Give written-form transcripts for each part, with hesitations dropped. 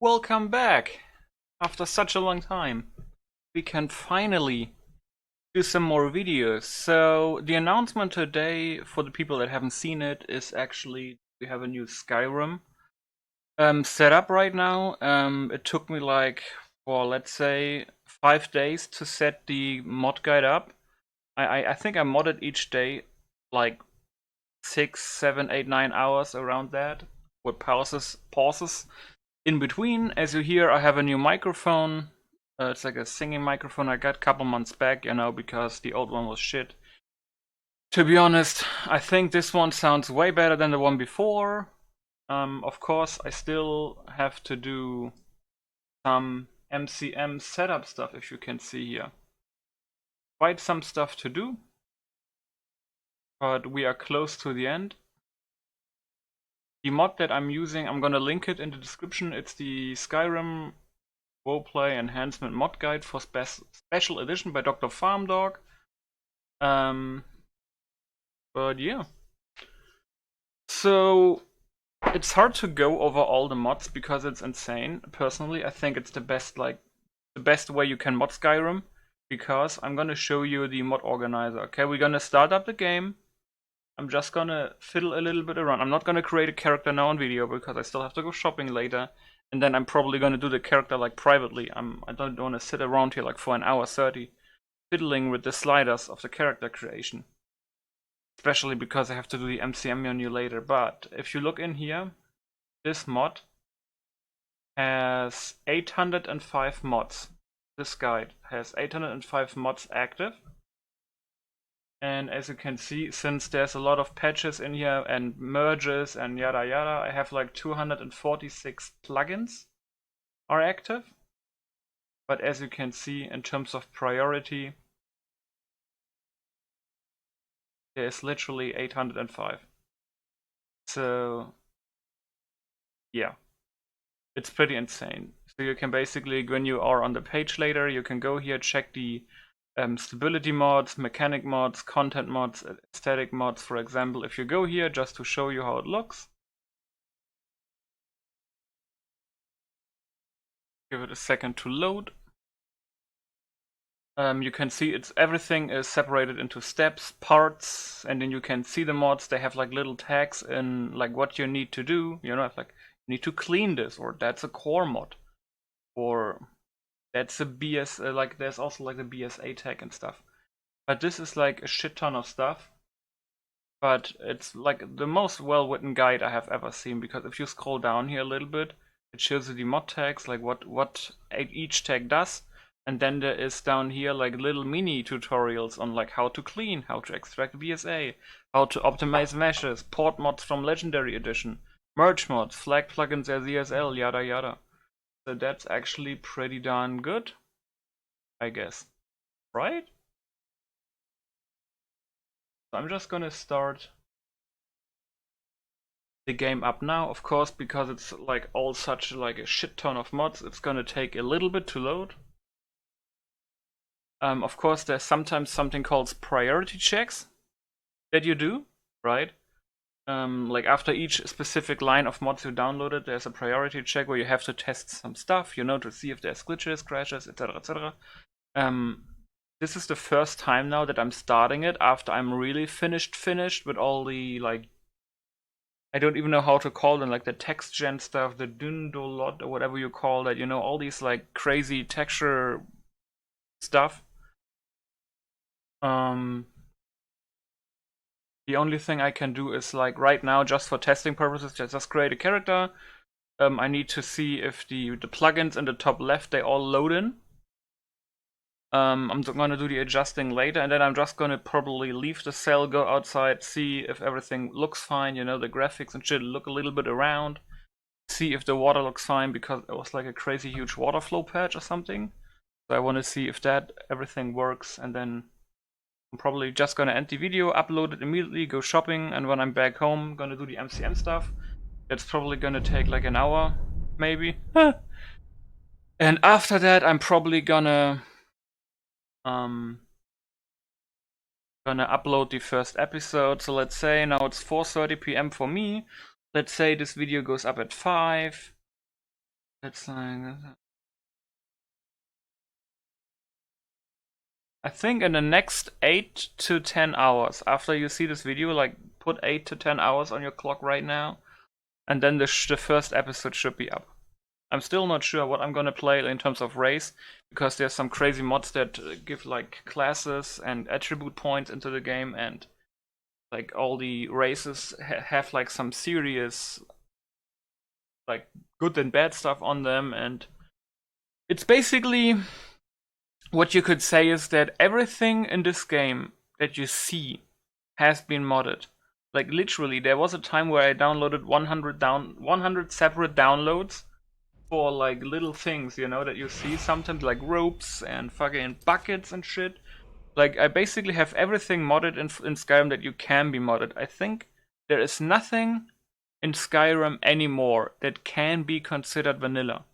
Welcome back! After such a long time, we can finally do some more videos. So, the announcement today, for the people that haven't seen it, is actually we have a new Skyrim set up right now. It took me like, well, let's say 5 days to set the mod guide up. I think I modded each day like 6, 7, 8, 9 hours around that, with pauses in between. As you hear, I have a new microphone. It's like a singing microphone I got a couple months back, because the old one was shit. To be honest, I think this one sounds way better than the one before. Of course, I still have to do some MCM setup stuff, if you can see here. Quite some stuff to do, but we are close to the end. The mod that I'm using, I'm gonna link it in the description. It's the Skyrim Roleplay Enhancement Mod Guide for Special Edition by Dr. Farmdog. But yeah. So it's hard to go over all the mods because it's insane. Personally, I think it's the best way you can mod Skyrim, because I'm gonna show you the mod organizer. Okay, we're gonna start up the game. I'm just gonna fiddle a little bit around. I'm not gonna create a character now on video because I still have to go shopping later. And then I'm probably gonna do the character like privately. I don't wanna sit around here like for an hour 30 fiddling with the sliders of the character creation. Especially because I have to do the MCM menu later. But if you look in here, this mod has 805 mods. This guide has 805 mods active. And as you can see, since there's a lot of patches in here and merges and yada yada, I have like 246 plugins are active. But as you can see, in terms of priority, there's literally 805. So yeah, it's pretty insane. So you can basically, when you are on the page later, you can go here, check the stability mods, mechanic mods, content mods, aesthetic mods, for example. If you go here, just to show you how it looks. Give it a second to load. You can see everything is separated into steps, parts, and then you can see the mods. They have like little tags in like what you need to do. Like you need to clean this, or that's a core mod, or that's a BS. Like there's also like the BSA tag and stuff. But this is like a shit ton of stuff. But it's like the most well-written guide I have ever seen, because if you scroll down here a little bit, it shows you the mod tags, like what each tag does. And then there is down here like little mini tutorials on like how to clean, how to extract BSA, how to optimize meshes, port mods from Legendary Edition, merge mods, flag plugins as ESL, yada yada. So that's actually pretty darn good, I guess. Right? So I'm just gonna start the game up now. Of course, because it's like all such like a shit ton of mods, it's gonna take a little bit to load. Of course, there's sometimes something called priority checks that you do, right? Like after each specific line of mods you downloaded, there's a priority check where you have to test some stuff, to see if there's glitches, crashes, etc., etc. This is the first time now that I'm starting it after I'm really finished with all the like, I don't even know how to call them, like the text gen stuff, the Dundolot or whatever you call that, all these like crazy texture stuff. The only thing I can do is like right now, just for testing purposes, just create a character. I need to see if the plugins in the top left, they all load in. I'm gonna do the adjusting later, and then I'm just gonna probably leave the cell, go outside, see if everything looks fine, the graphics and shit, look a little bit around, see if the water looks fine, because it was like a crazy huge water flow patch or something. So I want to see if everything works, and then I'm probably just gonna end the video, upload it immediately, go shopping, and when I'm back home, I'm gonna do the MCM stuff. It's probably gonna take like an hour, maybe. And after that, I'm probably gonna upload the first episode. So let's say now it's 4:30 p.m. for me. Let's say this video goes up at 5. It's like, I think in the next 8 to 10 hours after you see this video, like put 8 to 10 hours on your clock right now, and then the first episode should be up. I'm still not sure what I'm gonna play in terms of race, because there's some crazy mods that give like classes and attribute points into the game, and like all the races have like some serious like good and bad stuff on them, and it's basically what you could say is that everything in this game that you see has been modded. Like literally, there was a time where I downloaded 100 separate downloads for like little things, you know, that you see sometimes, like ropes and fucking buckets and shit. Like I basically have everything modded in Skyrim that you can be modded. I think there is nothing in Skyrim anymore that can be considered vanilla.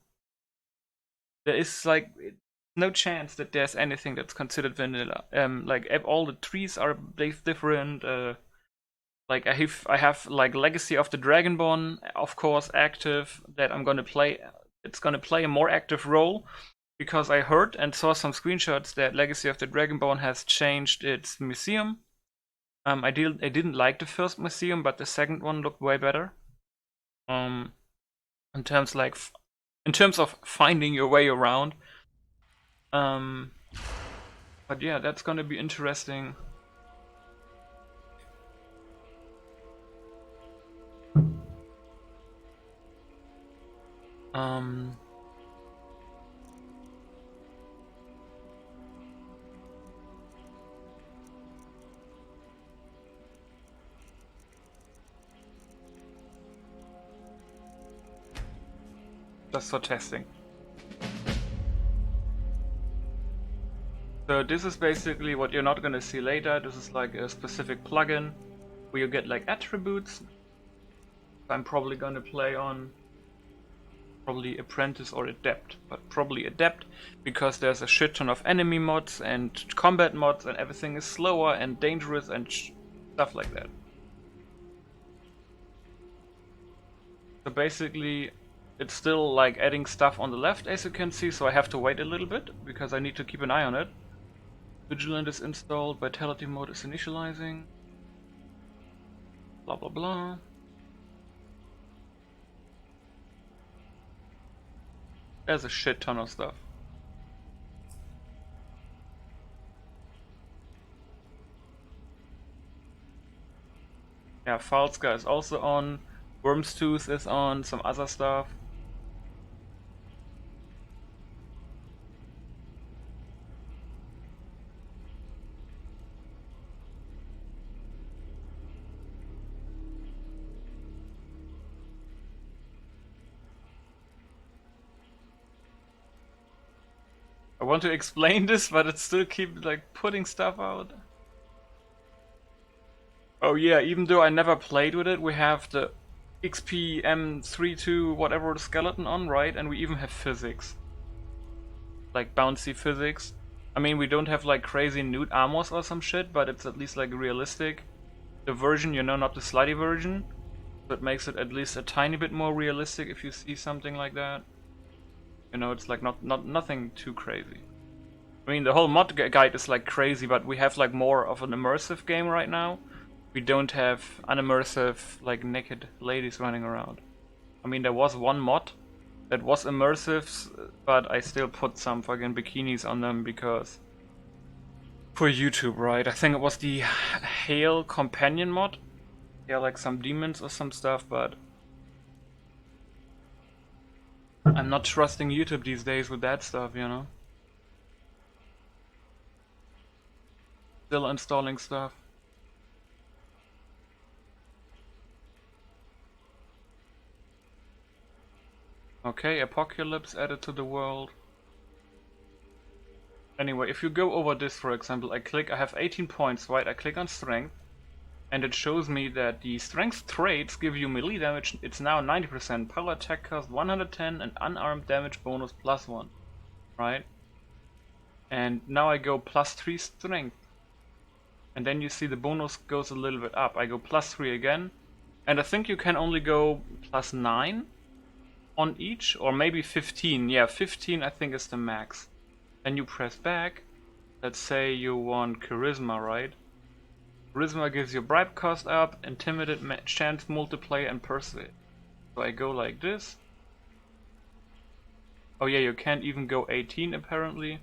There is like no chance that there's anything that's considered vanilla. Like all the trees are different. Like I have like Legacy of the Dragonborn, of course, active, that I'm gonna play. It's gonna play a more active role, because I heard and saw some screenshots that Legacy of the Dragonborn has changed its museum. I didn't like the first museum, but the second one looked way better. In terms of finding your way around. But yeah, that's gonna be interesting. Just for testing. So this is basically what you're not gonna see later. This is like a specific plugin where you get like attributes. I'm probably gonna play on probably Apprentice or Adept, but probably Adept, because there's a shit ton of enemy mods and combat mods, and everything is slower and dangerous and stuff like that. So basically it's still like adding stuff on the left, as you can see, so I have to wait a little bit because I need to keep an eye on it. Vigilant is installed, Vitality mode is initializing, blah blah blah. There's a shit ton of stuff. Yeah, Falska is also on, Worm's Tooth is on, some other stuff. I want to explain this, but it still keeps like putting stuff out. Oh yeah, even though I never played with it, we have the XP M32 whatever skeleton on, right? And we even have physics. Like bouncy physics. I mean, we don't have like crazy nude armors or some shit, but it's at least like realistic. The version, you know, not the slutty version. That makes it at least a tiny bit more realistic if you see something like that. You know, it's like nothing too crazy. I mean, the whole mod guide is like crazy, but we have like more of an immersive game right now. We don't have unimmersive, like naked ladies running around. I mean, there was one mod that was immersive, but I still put some fucking bikinis on them because for YouTube, right? I think it was the Hail Companion mod. Yeah, like some demons or some stuff, but I'm not trusting YouTube these days with that stuff, you know? Still installing stuff. Okay, Apocalypse added to the world. Anyway, if you go over this, for example, I have 18 points, right? I click on Strength, and it shows me that the Strength traits give you melee damage. It's now 90%, power attack cost 110, and unarmed damage bonus +1, right? And now I go +3 Strength. And then you see the bonus goes a little bit up. I go +3 again, and I think you can only go +9 on each, or maybe 15. Yeah, 15 I think is the max. Then you press back. Let's say you want charisma, right? Charisma gives your bribe cost up, intimidate, chance multiplier, and persuade. So I go like this. Oh yeah, you can't even go 18 apparently.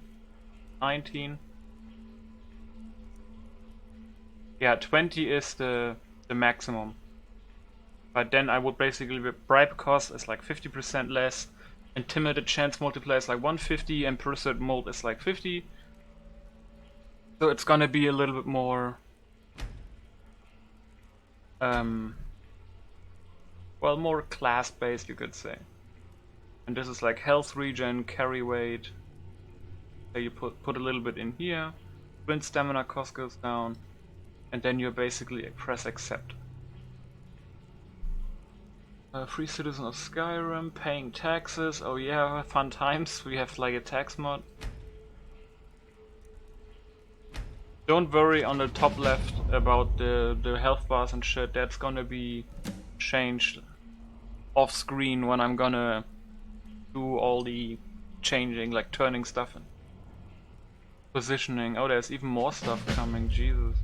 19. Yeah, 20 is the maximum. But then I would basically, bribe cost is like 50% less, intimidate chance multiplier is like 150, and persuade mold is like 50. So it's gonna be a little bit more, well, more class-based, you could say. And this is like health regen, carry weight. So you put a little bit in here. Sprint stamina cost goes down, and then you basically press accept. Free citizen of Skyrim, paying taxes. Oh yeah, fun times. We have like a tax mod. Don't worry on the top left about the health bars and shit. That's gonna be changed off screen when I'm gonna do all the changing, like turning stuff and positioning. Oh, there's even more stuff coming. Jesus.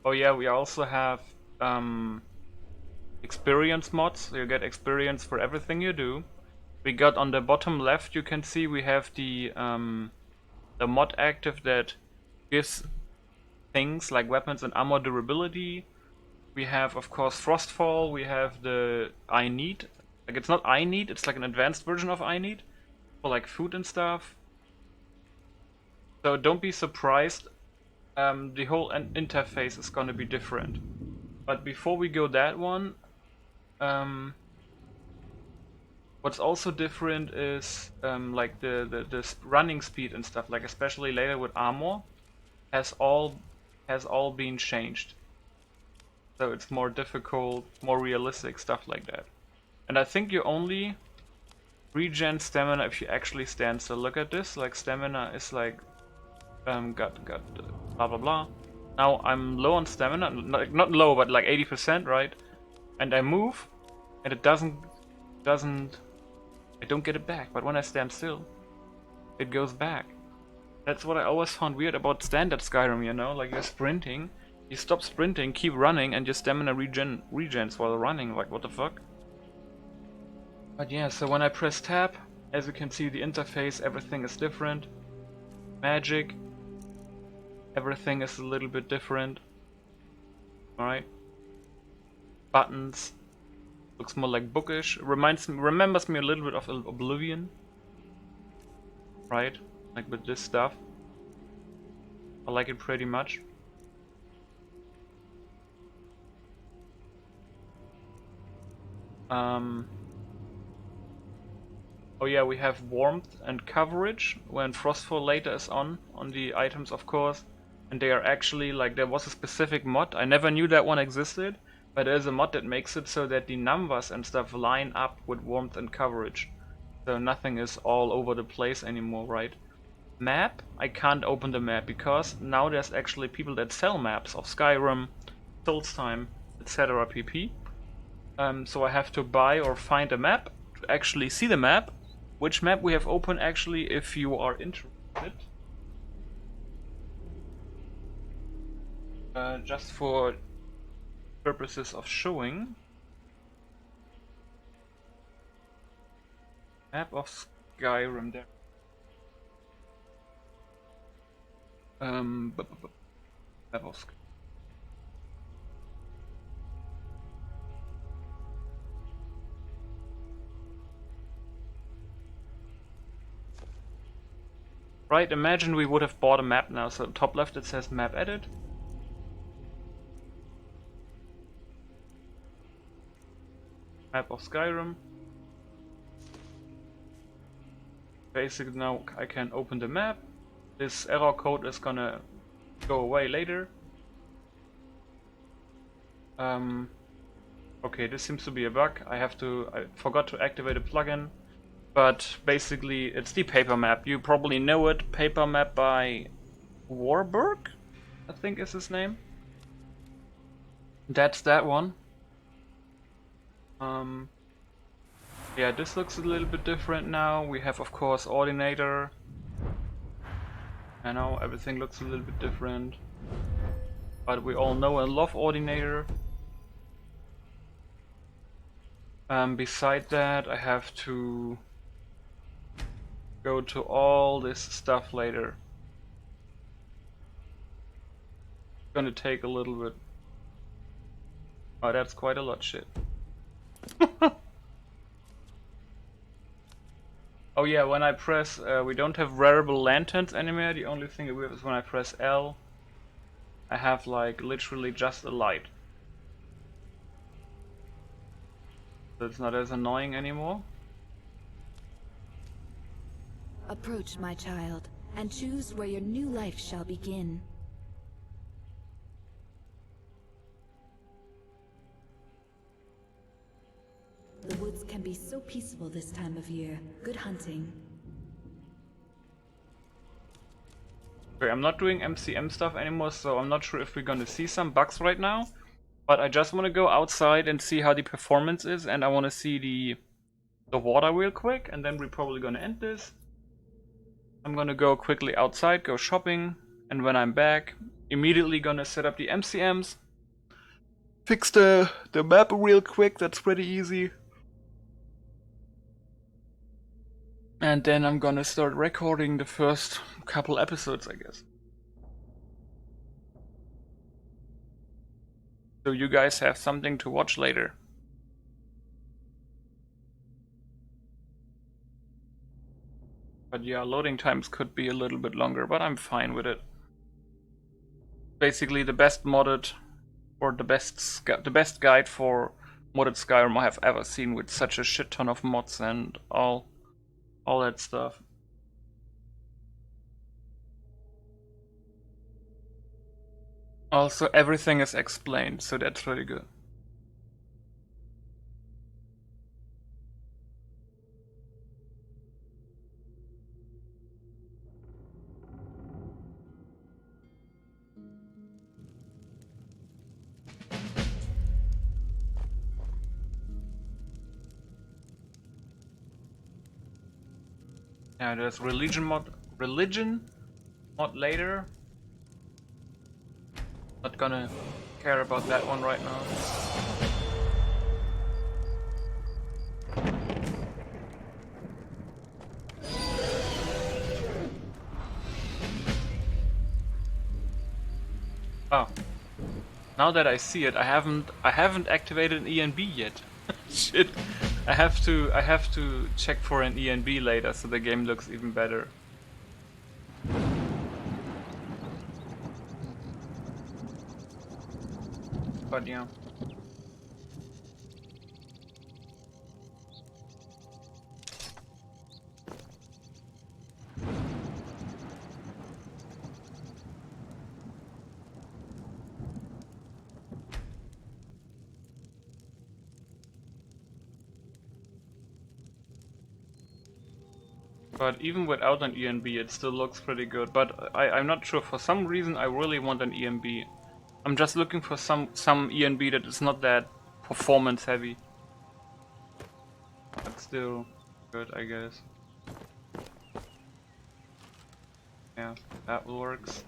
Oh yeah, we also have experience mods. So you get experience for everything you do. We got on the bottom left, you can see we have the mod active that gives things like weapons and armor durability. We have, of course, Frostfall. We have the I need. Like, it's not I need, it's like an advanced version of I need for like food and stuff. So don't be surprised. The whole interface is gonna be different. But before we go that one, what's also different is like the running speed and stuff. Like especially later with armor, has all been changed. So it's more difficult, more realistic, stuff like that. And I think you only regen stamina if you actually stand. So look at this. Like stamina is like got blah blah blah. Now I'm low on stamina, not low, but like 80%, right? And I move, and it doesn't. I don't get it back. But when I stand still, it goes back. That's what I always found weird about standard Skyrim. You know, like you're sprinting, you stop sprinting, keep running, and your stamina regens while running. Like what the fuck? But yeah, so when I press tab, as you can see, the interface, everything is different. Magic, everything is a little bit different. Alright. Buttons, looks more like bookish. Remembers me a little bit of Oblivion. Right? Like with this stuff. I like it pretty much. Oh yeah, we have warmth and coverage when Frostfall later is on the items, of course. And they are actually, like, there was a specific mod, I never knew that one existed, but there's a mod that makes it so that the numbers and stuff line up with warmth and coverage. So nothing is all over the place anymore, right? Map, I can't open the map because now there's actually people that sell maps of Skyrim, Solstheim, etc. pp. So I have to buy or find a map to actually see the map. Which map we have open actually, if you are interested. Just for purposes of showing. Map of Skyrim there. Map of Skyrim. Right, imagine we would have bought a map now, so top left it says map edit. Map of Skyrim. Basically now I can open the map. This error code is gonna go away later. Okay, this seems to be a bug. I forgot to activate a plugin. But basically, it's the paper map. You probably know it. Paper map by Warburg, I think is his name. That's that one. Yeah, this looks a little bit different now. We have, of course, Ordinator. I know everything looks a little bit different, but we all know and love Ordinator. Beside that, I have to go to all this stuff later. It's gonna take a little bit. Oh, that's quite a lot shit. Oh yeah, when I press, we don't have wearable lanterns anymore. The only thing we have is when I press L, I have like literally just a light. So it's not as annoying anymore. Approach, my child, and choose where your new life shall begin. The woods can be so peaceful this time of year. Good hunting. Okay, I'm not doing MCM stuff anymore, so I'm not sure if we're gonna see some bugs right now. But I just want to go outside and see how the performance is, and I want to see the water real quick, and then we're probably gonna end this. I'm gonna go quickly outside, go shopping, and when I'm back, immediately gonna set up the MCMs. Fix the map real quick, that's pretty easy. And then I'm gonna start recording the first couple episodes, I guess. So you guys have something to watch later. But yeah, loading times could be a little bit longer, but I'm fine with it. Basically the best modded, or the best guide for modded Skyrim I have ever seen, with such a shit ton of mods and all that stuff. Also, everything is explained, so that's really good. Yeah, there's religion mod later. Not gonna care about that one right now. Oh, now that I see it, I haven't activated an ENB yet. Shit, I have to check for an ENB later, so the game looks even better. But yeah. But even without an ENB, it still looks pretty good. But I'm not sure, for some reason I really want an ENB. I'm just looking for some ENB that is not that performance heavy. But still good, I guess. Yeah, that works.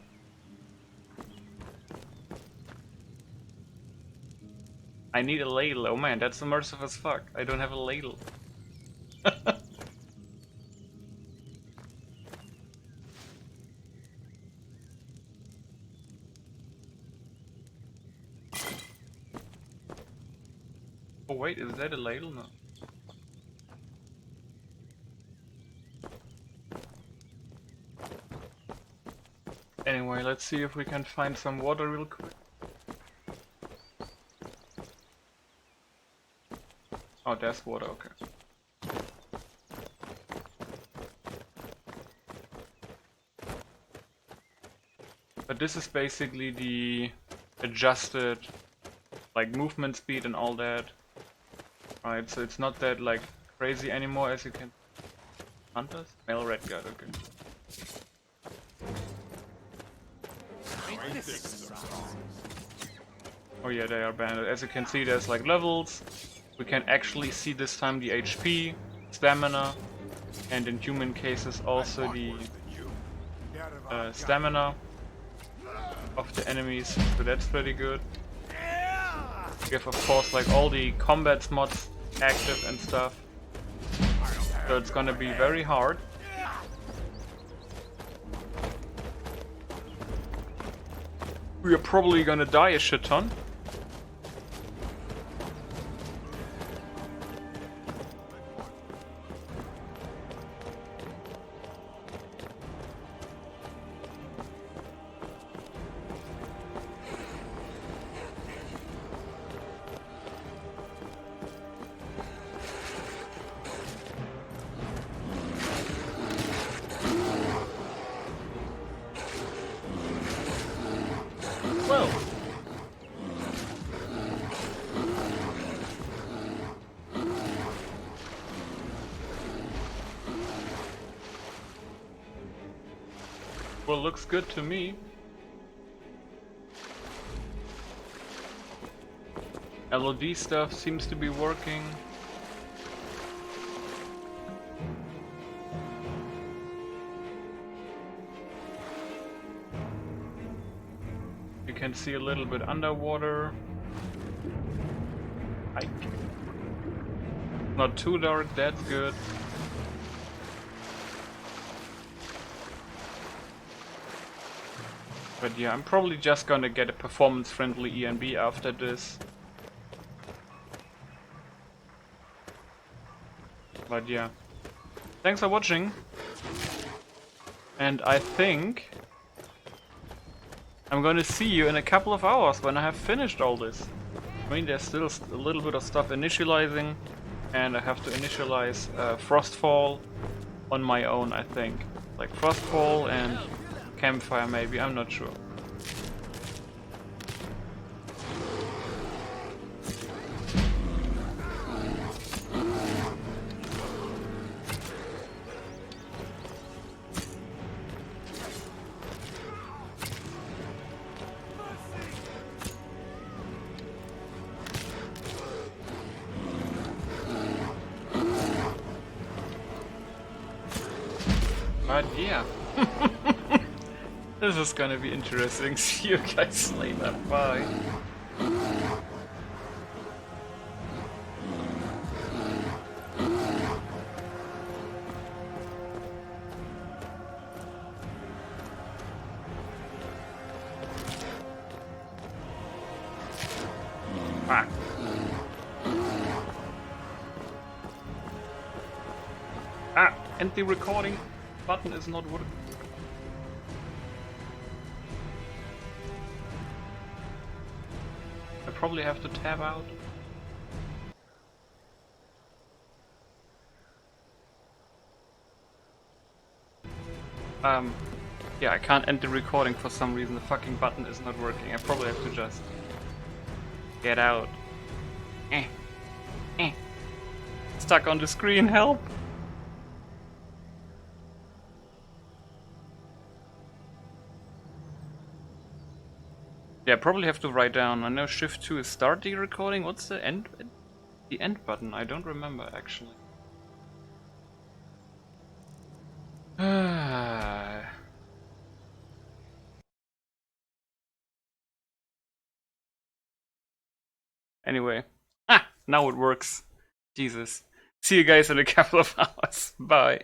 I need a ladle. Oh man, that's immersive as fuck. I don't have a ladle. Oh wait, is that a ladle? No. Anyway, let's see if we can find some water real quick. Oh, there's water, okay. But this is basically the adjusted like movement speed and all that. Right, so it's not that like crazy anymore, as you can. Hunters? Male red guard, okay. Oh yeah, they are banded. As you can see, there's like levels. We can actually see this time the HP, stamina, and in human cases also the stamina of the enemies, so that's pretty good. We have of course like all the combat mods active and stuff, so it's gonna be very hard. We are probably gonna die a shit ton. Well, looks good to me. LOD stuff seems to be working. You can see a little bit underwater. Not too dark, that's good. But yeah, I'm probably just gonna get a performance-friendly ENB after this. But yeah, thanks for watching. And I think I'm gonna see you in a couple of hours when I have finished all this. I mean, there's still a little bit of stuff initializing, and I have to initialize Frostfall on my own, I think. Like Frostfall and Campfire maybe, I'm not sure. But yeah. This is gonna be interesting. See you guys later. Bye. And the recording button is not working. I probably have to tab out. Yeah, I can't end the recording for some reason. The fucking button is not working. I probably have to just get out. Stuck on the screen, help! Yeah, I probably have to write down. I know Shift 2 is start the recording. What's the end? The end button? I don't remember actually. Anyway. Now it works. Jesus. See you guys in a couple of hours. Bye.